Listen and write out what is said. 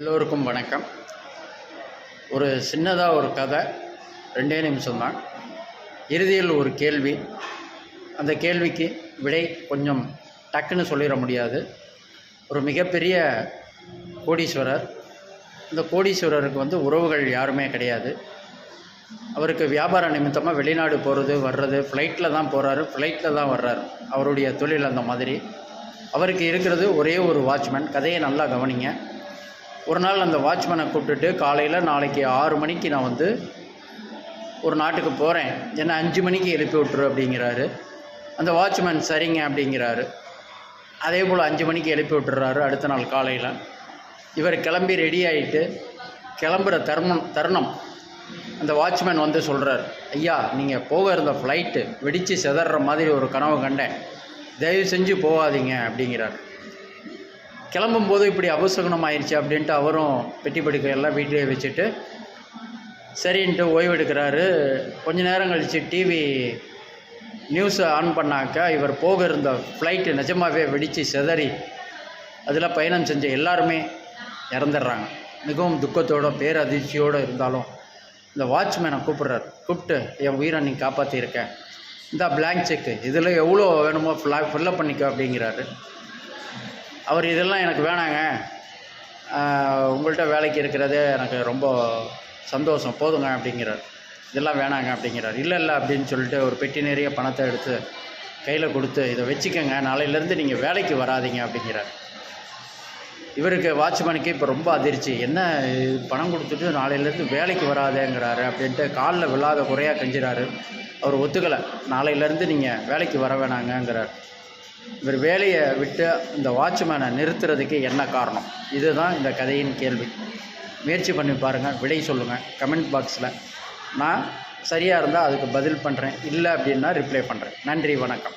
எல்லோருக்கும் வணக்கம். ஒரு சின்னதாக ஒரு கதை, 2 நிமிஷம்தான். இறுதியில் ஒரு கேள்வி. அந்த கேள்விக்கு விடை கொஞ்சம் டக்குன்னு சொல்லிட முடியாது. ஒரு மிகப்பெரிய கோடீஸ்வரர். இந்த கோடீஸ்வரருக்கு உறவுகள் யாருமே கிடையாது. அவருக்கு வியாபார நிமித்தமாக வெளிநாடு போகிறது வர்றது, ஃப்ளைட்டில் தான் போகிறாரு, ஃப்ளைட்டில் தான் வர்றாரு. அவருடைய தொழில் அந்த மாதிரி. அவருக்கு இருக்கிறது ஒரே ஒரு வாட்ச்மேன். கதையை நல்லா கவனிங்க. ஒரு நாள் அந்த வாட்ச்மேனை கூப்பிட்டுட்டு, காலையில் நாளைக்கு 6 மணிக்கு நான் ஒரு நாட்டுக்கு போகிறேன், என்னை 5 மணிக்கு எழுப்பி விட்ரு அப்படிங்கிறாரு. அந்த வாட்ச்மேன் சரிங்க அப்படிங்கிறாரு. அதே போல் 5 மணிக்கு எழுப்பி விட்டுறாரு. அடுத்த நாள் காலையில் இவர் கிளம்பி ரெடி ஆகிட்டு கிளம்புற தருணம் அந்த வாட்ச்மேன் சொல்கிறார், ஐயா, நீங்கள் போக இருந்த ஃப்ளைட்டு வெடித்து சிதற மாதிரி ஒரு கனவு கண்டேன், தயவு செஞ்சு போகாதீங்க அப்படிங்கிறார். கிளம்பும்போது இப்படி அபசகுனம் ஆயிடுச்சு அப்படின்ட்டு அவரும் பெட்டி படுக்கையெல்லாம் வீட்டிலே வச்சுட்டு சரின்ட்டு ஓய்வு எடுக்கிறாரு. கொஞ்ச நேரம் கழித்து டிவி நியூஸை ஆன் பண்ணாக்கா இவர் போக இருந்த ஃப்ளைட்டு நிஜமாகவே வெடித்து சிதறி அதில் பயணம் செஞ்ச எல்லாருமே இறந்துடுறாங்க. மிகவும் துக்கத்தோடு பேரதிர்ச்சியோடு இருந்தாலும் இந்த வாட்ச்மேனை கூப்பிட்டு என் உயிரை நீ காப்பாற்றியிருக்கேன், இந்த பிளாங்க் செக்கு இதில் எவ்வளோ வேணுமோ ஃபில்லப் பண்ணிக்கோ அப்படிங்கிறாரு. அவர் இதெல்லாம் எனக்கு வேணாங்க, உங்கள்கிட்ட வேலைக்கு இருக்கிறதே எனக்கு ரொம்ப சந்தோஷம், போதுங்க அப்படிங்கிறார். இதெல்லாம் வேணாங்க அப்படிங்கிறார். இல்லை அப்படின்னு சொல்லிட்டு ஒரு பெட்டி நிறைய பணத்தை எடுத்து கையில் கொடுத்து, இதை வச்சுக்கோங்க, நாளையிலேருந்து நீங்கள் வேலைக்கு வராதிங்க அப்படிங்கிறார். இவருக்கு வாட்ச்மேனுக்கு இப்போ ரொம்ப அதிர்ச்சி. என்ன பணம் கொடுத்துட்டு நாளையிலேருந்து வேலைக்கு வராதேங்கிறாரு அப்படின்ட்டு காலில் விழாத குறையாக கெஞ்சுறாரு. அவர் ஒத்துக்கலை. நாளையிலேருந்து நீங்கள் வேலைக்கு வர வேணாங்கங்கிறார். இவர் வேலையை விட்டு இந்த வாட்ச்மேனை நிறுத்துறதுக்கு என்ன காரணம்? இதுதான் இந்த கதையின் கேள்வி. முயற்சி பண்ணி பாருங்கள், விடை சொல்லுங்கள் கமெண்ட் பாக்ஸில். நான் சரியாக இருந்தால் அதுக்கு பதில் பண்ணுறேன், இல்லை அப்படின்னா ரிப்ளை பண்ணுறேன். நன்றி, வணக்கம்.